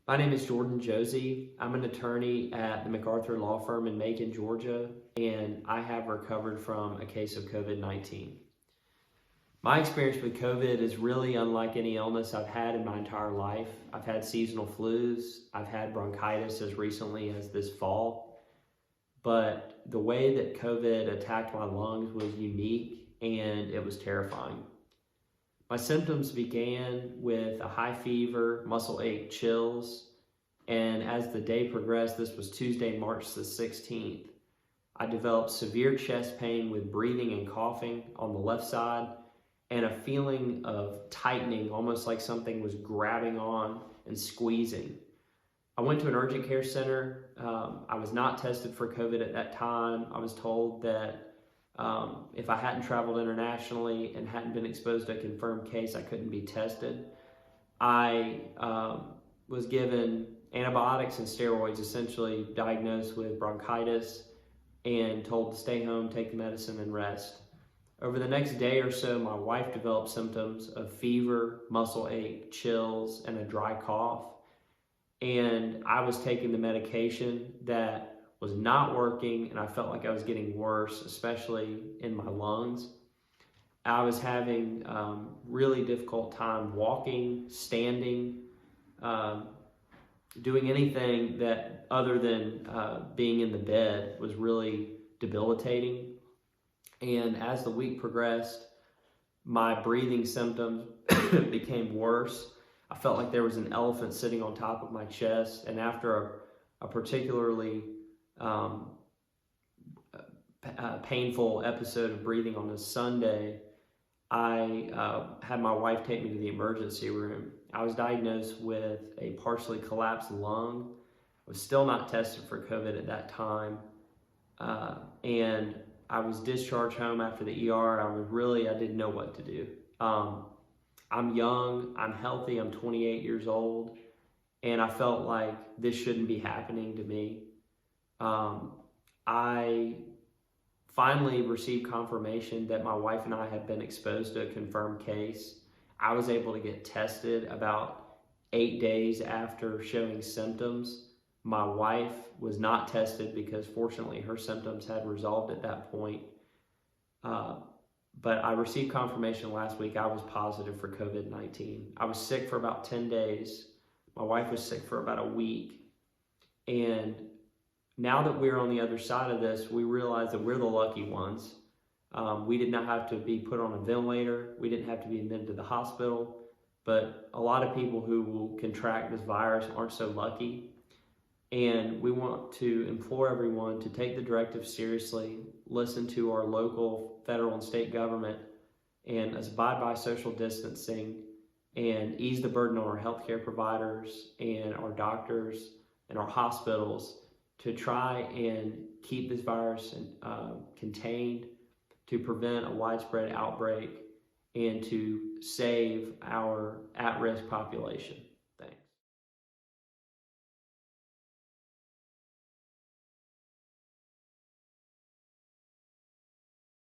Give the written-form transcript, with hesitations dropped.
My name is Jordan Josey. I'm an attorney at the MacArthur Law Firm in Macon, Georgia, and I have recovered from a case of COVID-19. My experience with COVID is really unlike any illness I've had in my entire life. I've had seasonal flus, I've had bronchitis as recently as this fall, but the way that COVID attacked my lungs was unique and it was terrifying. My symptoms began with a high fever, muscle ache, chills, and as the day progressed, this was Tuesday, March the 16th, I developed severe chest pain with breathing and coughing on the left side and a feeling of tightening, almost like something was grabbing on and squeezing. I went to an urgent care center. I was not tested for COVID at that time. I was told that if I hadn't traveled internationally and hadn't been exposed to a confirmed case, I couldn't be tested. I was given antibiotics and steroids, essentially diagnosed with bronchitis, and told to stay home, take the medicine, and rest. Over the next day or so, my wife developed symptoms of fever, muscle ache, chills, and a dry cough. And I was taking the medication that was not working, and I felt like I was getting worse, especially in my lungs. I was having really difficult time walking, standing, doing anything that other than being in the bed was really debilitating. And as the week progressed, my breathing symptoms became worse. I felt like there was an elephant sitting on top of my chest, and after a particularly painful episode of breathing on a Sunday, I had my wife take me to the emergency room. I was diagnosed with a partially collapsed lung. I was still not tested for COVID at that time, and I was discharged home after the ER. I didn't know what to do. I'm young, I'm healthy, I'm 28 years old, and I felt like this shouldn't be happening to me. I finally received confirmation that my wife and I had been exposed to a confirmed case. I was able to get tested about 8 days after showing symptoms. My wife was not tested because fortunately her symptoms had resolved at that point. But I received confirmation last week I was positive for COVID-19. I was sick for about 10 days. My wife was sick for about a week. And now that we're on the other side of this, we realize that we're the lucky ones. We did not have to be put on a ventilator. We didn't have to be admitted to the hospital. But a lot of people who will contract this virus aren't so lucky. And we want to implore everyone to take the directive seriously, listen to our local, federal, and state government, and abide by social distancing, and ease the burden on our healthcare providers and our doctors and our hospitals to try and keep this virus contained, to prevent a widespread outbreak, and to save our at-risk population.